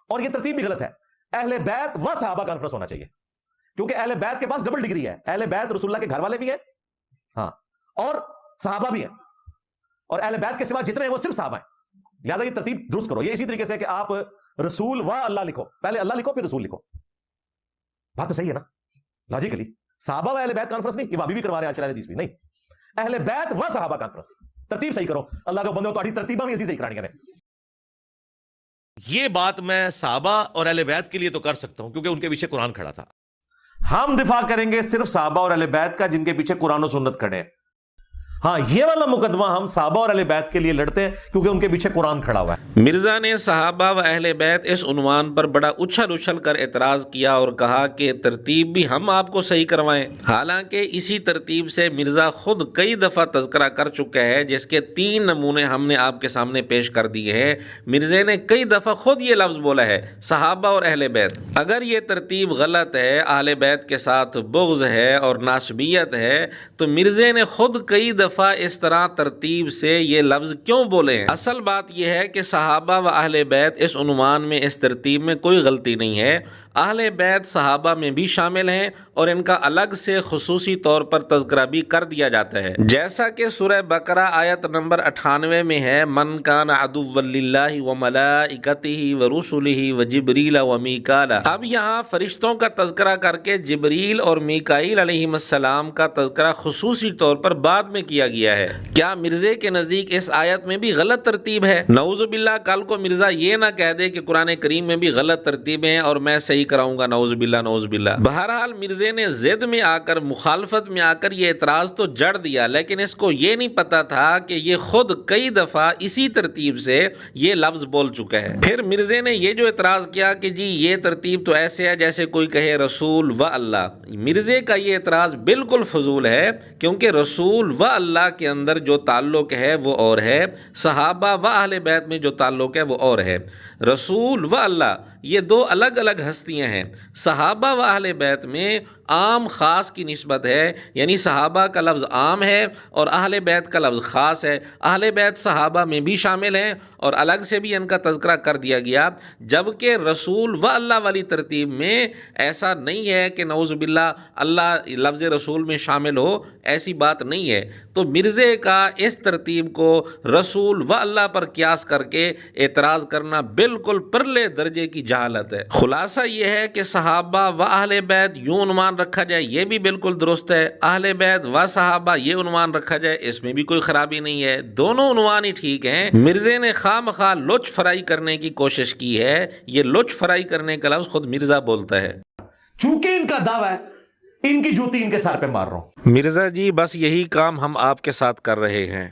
اور یہ ترتیب بھی غلط ہے. اہل بیت و صحابہ کانفرنس ہونا چاہیے، کیونکہ اہل بیت کے پاس ڈبل ڈگری ہے. اہل بیت رسول اللہ کے گھر والے بھی ہیں، ہاں، اور صحابہ بھی ہیں، اور اہل بیت کے سوا جتنے ہیں وہ صرف صحابہ ہیں. لہٰذا یہ ترتیب درست کرو. یہ اسی طریقے سے کہ آپ رسول و اللہ لکھو، پہلے اللہ لکھو پھر رسول لکھو. بات تو صحیح ہے نا لاجیکلی. صحابہ و اہل بیت کانفرنس نہیں، یہ وابی بھی کروا رہے ہیں آج کل حدیث بھی نہیں. اہل بیت و صحابہ کانفرنس، ترتیب صحیح کرو. اللہ کا بندے تہاڈی ترتیباں بھی اسی صحیح کرانی ہے. یہ بات میں صحابہ اور اہل بیت کے لیے تو کر سکتا ہوں کیونکہ ان کے پیچھے قرآن کھڑا تھا. ہم دفاع کریں گے صرف صحابہ اور اہل بیت کا جن کے پیچھے قرآن و سنت کھڑے ہیں. ہاں، یہ والا مقدمہ ہم صحابہ اور اہل بیت کے لیے لڑتے ہیں کیونکہ ان کے پیچھے قرآن کھڑا ہوا ہے. مرزا نے صحابہ و اہل بیت اس عنوان پر بڑا اچھل اچھل کر اعتراض کیا اور کہا کہ ترتیب بھی ہم آپ کو صحیح کروائیں. حالانکہ اسی ترتیب سے مرزا خود کئی دفعہ تذکرہ کر چکا ہے، جس کے 3 نمونے ہم نے آپ کے سامنے پیش کر دیے ہیں. مرزا نے کئی دفعہ خود یہ لفظ بولا ہے، صحابہ اور اہل بیت. اگر یہ ترتیب غلط ہے، اہل بیت کے ساتھ بغض ہے اور ناسبیت ہے، تو مرزا نے خود کئی دفعہ اس طرح ترتیب سے یہ لفظ کیوں بولے ہیں؟ اصل بات یہ ہے کہ صحابہ و اہل بیت اس عنوان میں، اس ترتیب میں کوئی غلطی نہیں ہے. اہل بیت صحابہ میں بھی شامل ہیں اور ان کا الگ سے خصوصی طور پر تذکرہ بھی کر دیا جاتا ہے، جیسا کہ سورہ بقرہ آیت نمبر 98 میں ہے، من کان عدوا للہ وملائکتہ ورسلہ وجبریل ومیکال. اب یہاں فرشتوں کا تذکرہ کر کے جبریل اور میکائیل علیہم السلام کا تذکرہ خصوصی طور پر بعد میں کیا گیا ہے. کیا مرزا کے نزدیک اس آیت میں بھی غلط ترتیب ہے؟ نعوذ باللہ کل کو مرزا یہ نہ کہہ دے کہ قرآن کریم میں بھی غلط ترتیبیں ہیں اور میں صحیح کراؤں گا. نعوذ باللہ نعوذ باللہ. بہرحال مرزا نے ضد میں آ کر، مخالفت میں آ کر یہ اعتراض تو جڑ دیا، لیکن اس کو یہ نہیں پتا تھا کہ یہ خود کئی دفعہ اسی ترتیب سے یہ لفظ بول چکا ہے. پھر مرزا نے یہ جو اعتراض کیا کہ جی یہ ترتیب تو ایسے ہے جیسے کوئی کہے رسول و اللہ. مرزا کا یہ اعتراض بالکل فضول ہے، کیونکہ رسول و اللہ کے اندر جو تعلق ہے وہ اور ہے، صحابہ و اہل بیت میں جو تعلق ہے وہ اور ہے. رسول و اللہ یہ 2 الگ الگ ہستیاں ہیں. صحابہ و اہل بیت میں عام خاص کی نسبت ہے، یعنی صحابہ کا لفظ عام ہے اور اہل بیت کا لفظ خاص ہے. اہل بیت صحابہ میں بھی شامل ہیں اور الگ سے بھی ان کا تذکرہ کر دیا گیا، جبکہ رسول و اللہ والی ترتیب میں ایسا نہیں ہے کہ نعوذ باللہ اللہ لفظ رسول میں شامل ہو، ایسی بات نہیں ہے. تو مرزا کا اس ترتیب کو رسول و اللہ پر قیاس کر کے اعتراض کرنا بالکل پرلے درجے کی جہالت ہے. خلاصہ یہ ہے کہ صحابہ و اہل بیت یوں عنوان رکھا جائے یہ بھی بالکل درست ہے، اہل بیت و صحابہ یہ عنوان رکھا جائے اس میں بھی کوئی خرابی نہیں ہے، دونوں عنوان ہی ٹھیک ہیں. مرزا نے خواہ مخواہ لچ فرائی کرنے کی کوشش کی ہے. یہ لچ فرائی کرنے کا لفظ خود مرزا بولتا ہے. چونکہ ان کا دعویٰ ہے، ان کی جوتی ان کے سر پہ مار رہا ہوں. مرزا جی بس یہی کام ہم آپ کے ساتھ کر رہے ہیں.